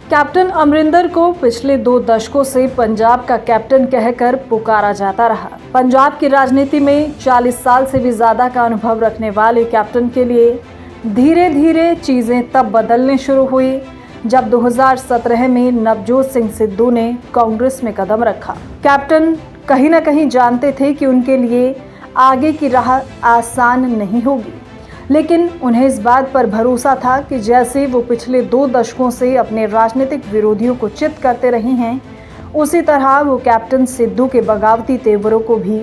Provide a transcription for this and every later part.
Captain Amarinder को पिछले 2 दशकों से पंजाब का कैप्टन कहकर पुकारा जाता रहा। पंजाब की राजनीति में 40 साल से भी ज्यादा का अनुभव रखने वाले कैप्टन के लिए धीरे धीरे चीजें तब बदलने शुरू हुई जब 2017 में नवजोत सिंह सिद्धू ने कांग्रेस में कदम रखा। कैप्टन कहीं ना कहीं जानते थे कि उनके लिए आगे की राह आसान नहीं होगी, लेकिन उन्हें इस बात पर भरोसा था कि जैसे वो पिछले 2 दशकों से अपने राजनीतिक विरोधियों को चित करते रही हैं, उसी तरह वो कैप्टन सिद्धू के बगावती तेवरों को भी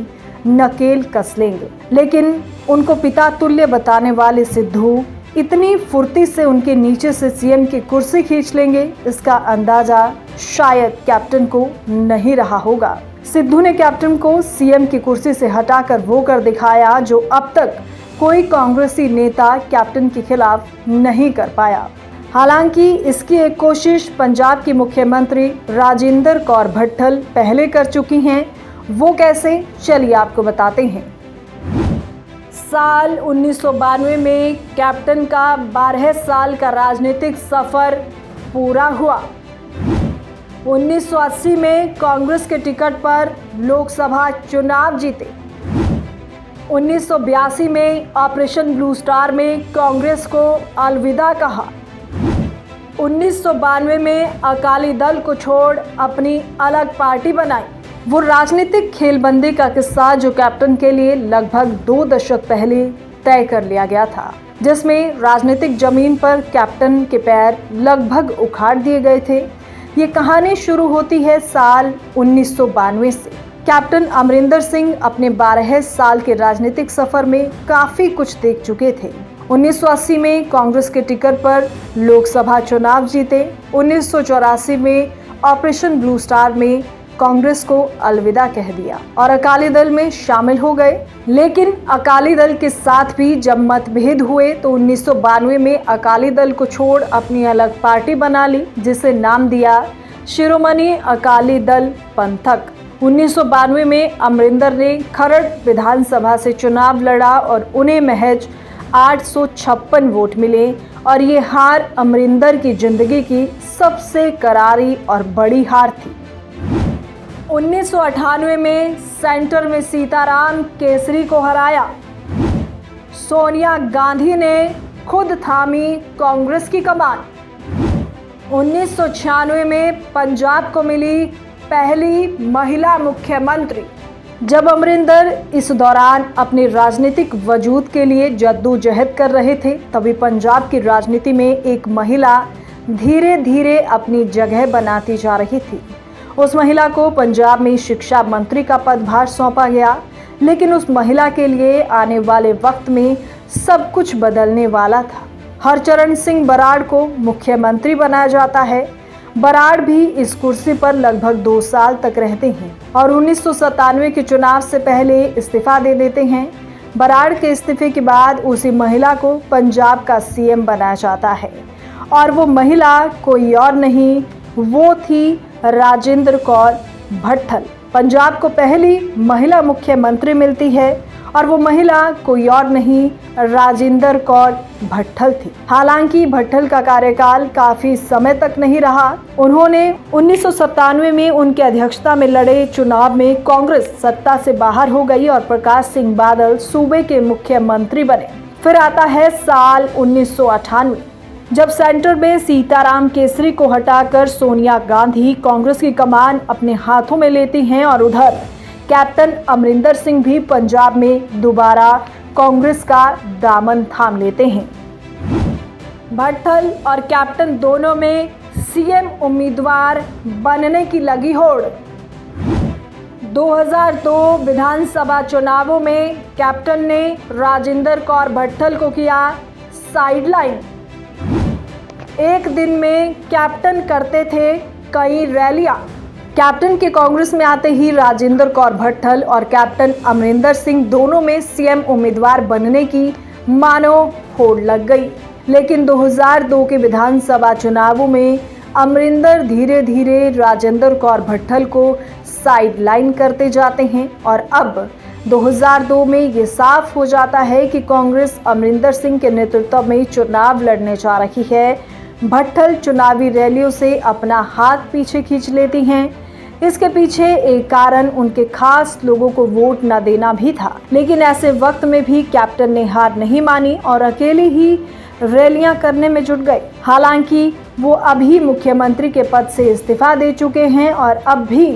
नकेल कस लेंगे। लेकिन उनको पिता तुल्य बताने वाले सिद्धू इतनी फुर्ती से उनके नीचे से सीएम की कुर्सी खींच लेंगे, इसका अंदाजा शायद कैप्टन को नहीं रहा होगा। सिद्धू ने कैप्टन को सीएम की कुर्सी से हटाकर वो कर दिखाया जो अब तक कोई कांग्रेसी नेता कैप्टन के खिलाफ नहीं कर पाया। हालांकि इसकी एक कोशिश पंजाब की मुख्यमंत्री राजिंदर कौर भट्टल पहले कर चुकी हैं। वो कैसे, चलिए आपको बताते हैं। साल 1992 में कैप्टन का 12 साल का राजनीतिक सफर पूरा हुआ। 1980 में कांग्रेस के टिकट पर लोकसभा चुनाव जीते। 1982 में ऑपरेशन ब्लू स्टार में कांग्रेस को अलविदा कहा। 1992 में अकाली दल को छोड़ अपनी अलग पार्टी बनाई। वो राजनीतिक खेलबंदी का किस्सा जो कैप्टन के लिए लगभग 2 दशक पहले तय कर लिया गया था, जिसमें राजनीतिक जमीन पर कैप्टन के पैर लगभग उखाड़ दिए गए थे। ये कहानी शुरू होती है साल 1992 से। कैप्टन अमरिंदर सिंह अपने 12 साल के राजनीतिक सफर में काफी कुछ देख चुके थे। 1980 में कांग्रेस के टिकट पर लोकसभा चुनाव जीते। 1984 में ऑपरेशन ब्लू स्टार में कांग्रेस को अलविदा कह दिया और अकाली दल में शामिल हो गए। लेकिन अकाली दल के साथ भी जब मतभेद हुए तो 1992 में अकाली दल को छोड़ अपनी अलग पार्टी बना ली, जिसे नाम दिया शिरोमणि अकाली दल पंथक। 1992 में अमरिंदर ने खरड़ विधानसभा से चुनाव लड़ा और उन्हें महज 856 वोट मिले और ये हार अमरिंदर की जिंदगी की सबसे करारी और बड़ी हार थी। 1998 में सेंटर में सीताराम केसरी को हराया। सोनिया गांधी ने खुद थामी कांग्रेस की कमान। 1996 में पंजाब को मिली पहली महिला मुख्यमंत्री। जब अमरिंदर इस दौरान अपने राजनीतिक वजूद के लिए जद्दोजहद कर रहे थे, तभी पंजाब की राजनीति में एक महिला धीरे धीरे अपनी जगह बनाती जा रही थी। उस महिला को पंजाब में शिक्षा मंत्री का पदभार सौंपा गया, लेकिन उस महिला के लिए आने वाले वक्त में सब कुछ बदलने वाला था। हरचरण सिंह बराड़ को मुख्यमंत्री बनाया जाता है। बराड़ भी इस कुर्सी पर लगभग 2 साल तक रहते हैं और 1997 के चुनाव से पहले इस्तीफा दे देते हैं। बराड़ के इस्तीफे के बाद उसी महिला को पंजाब का सीएम बनाया जाता है और वो महिला कोई और नहीं, वो थी राजिंदर कौर भट्टल। पंजाब को पहली महिला मुख्यमंत्री मिलती है और वो महिला कोई और नहीं, राजिंदर कौर भट्टल थी। हालांकि भट्टल का कार्यकाल काफी समय तक नहीं रहा। उन्होंने 1997 में उनकी अध्यक्षता में लड़े चुनाव में कांग्रेस सत्ता से बाहर हो गई और प्रकाश सिंह बादल सूबे के मुख्यमंत्री बने। फिर आता है साल 1998, जब सेंटर में सीताराम केसरी को हटाकर सोनिया गांधी कांग्रेस की कमान अपने हाथों में लेती हैं और उधर कैप्टन अमरिंदर सिंह भी पंजाब में दोबारा कांग्रेस का दामन थाम लेते हैं। भट्टल और कैप्टन दोनों में सीएम उम्मीदवार बनने की लगी होड़। 2002 विधानसभा चुनावों में कैप्टन ने राजिंदर कौर भट्टल को किया साइडलाइन। एक दिन में कैप्टन करते थे कई रैलियां। कैप्टन के कांग्रेस में आते ही राजिंदर कौर भट्टल और कैप्टन अमरिंदर सिंह दोनों में सीएम उम्मीदवार बनने की मानो होड़ लग गई। लेकिन 2002 के विधानसभा चुनावों में अमरिंदर धीरे धीरे राजिंदर कौर भट्टल को साइडलाइन करते जाते हैं और अब 2002 में ये साफ हो जाता है कि कांग्रेस अमरिंदर सिंह के नेतृत्व में चुनाव लड़ने जा रही है। भट्टल चुनावी रैलियों से अपना हाथ पीछे खींच लेती हैं। इसके पीछे एक कारण उनके खास लोगों को वोट न देना भी था, लेकिन ऐसे वक्त में भी कैप्टन ने हार नहीं मानी और अकेले ही रैलियां करने में जुट गए। हालांकि वो अभी मुख्यमंत्री के पद से इस्तीफा दे चुके हैं और अब भी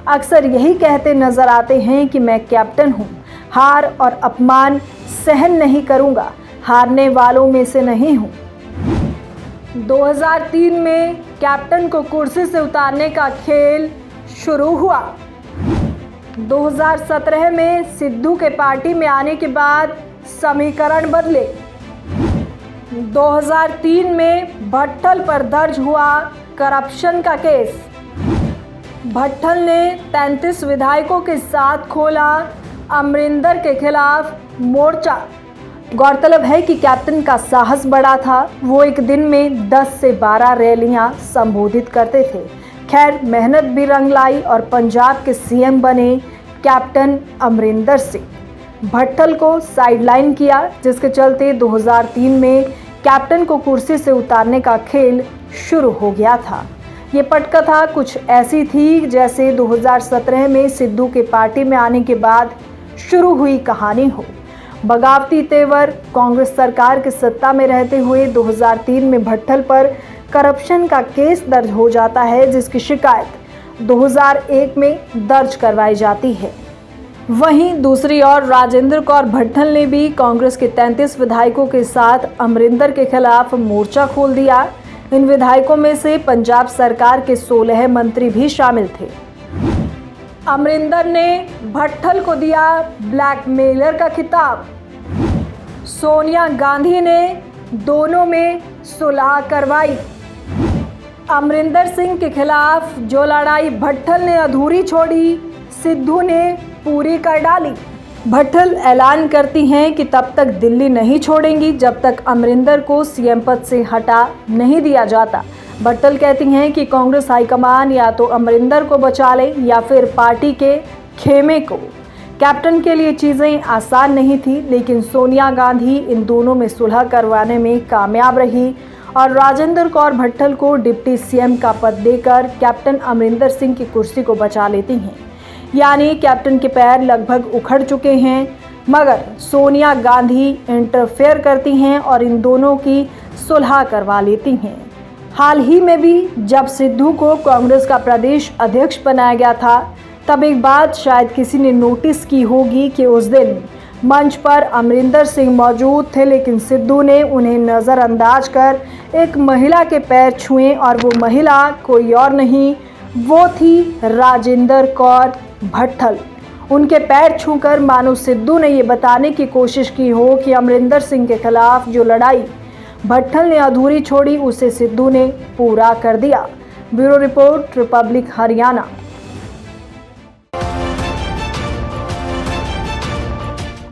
अक्सर यही कहते नजर आते हैं कि मैं कैप्टन हूं, हार और अपमान सहन नहीं करूंगा, हारने वालों में से नहीं हूं। 2003 में कैप्टन को कुर्सी से उतारने का खेल शुरू हुआ। 2017 में सिद्धू के पार्टी में आने के बाद समीकरण बदले। 2003 में भट्टल पर दर्ज हुआ करप्शन का केस। भट्टल ने 33 विधायकों के साथ खोला अमरिंदर के खिलाफ मोर्चा। गौरतलब है कि कैप्टन का साहस बड़ा था, वो एक दिन में 10 से 12 रैलियां संबोधित करते थे। खैर, मेहनत भी रंग लाई और पंजाब के सीएम बने कैप्टन अमरिंदर सिंह। भट्टल को साइडलाइन किया, जिसके चलते 2003 में कैप्टन को कुर्सी से उतारने का खेल शुरू हो गया था। ये पटकथा कुछ ऐसी थी जैसे 2017 में सिद्धू के पार्टी में आने के बाद शुरू हुई कहानी हो। बगावती तेवर कांग्रेस सरकार की सत्ता में रहते हुए 2003 में भट्टल पर करप्शन का केस दर्ज हो जाता है, जिसकी शिकायत 2001 में दर्ज करवाई जाती है। वहीं दूसरी ओर राजेंद्र कौर भट्टल ने भी कांग्रेस के 33 विधायकों के साथ अमरिंदर के खिलाफ मोर्चा खोल दिया। इन विधायकों में से पंजाब सरकार के 16 मंत्री भी शामिल थे। अमरिंदर ने भट्टल को दिया ब्लैकमेलर का खिताब। सोनिया गांधी ने दोनों में सुलह करवाई। अमरिंदर सिंह के खिलाफ जो लड़ाई भट्टल ने अधूरी छोड़ी, सिद्धू ने पूरी कर डाली। भट्टल ऐलान करती हैं कि तब तक दिल्ली नहीं छोड़ेंगी जब तक अमरिंदर को सीएम पद से हटा नहीं दिया जाता। भट्टल कहती हैं कि कांग्रेस हाईकमान या तो अमरिंदर को बचा ले या फिर पार्टी के खेमे को। कैप्टन के लिए चीज़ें आसान नहीं थी, लेकिन सोनिया गांधी इन दोनों में सुलह करवाने में कामयाब रही और राजेंद्र कौर भट्टल को डिप्टी सीएम का पद देकर कैप्टन अमरिंदर सिंह की कुर्सी को बचा लेती हैं। यानी कैप्टन के पैर लगभग उखड़ चुके हैं, मगर सोनिया गांधी इंटरफेयर करती हैं और इन दोनों की सुलह करवा लेती हैं। हाल ही में भी जब सिद्धू को कांग्रेस का प्रदेश अध्यक्ष बनाया गया था, तब एक बात शायद किसी ने नोटिस की होगी कि उस दिन मंच पर अमरिंदर सिंह मौजूद थे, लेकिन सिद्धू ने उन्हें नज़रअंदाज कर एक महिला के पैर छुए और वो महिला कोई और नहीं, वो थी राजेंद्र कौर भट्टल। उनके पैर छूकर मानो सिद्धू ने ये बताने की कोशिश की हो कि अमरिंदर सिंह के खिलाफ जो लड़ाई भट्टल ने अधूरी छोड़ी, उसे सिद्धू ने पूरा कर दिया। Bureau report, Republic Haryana.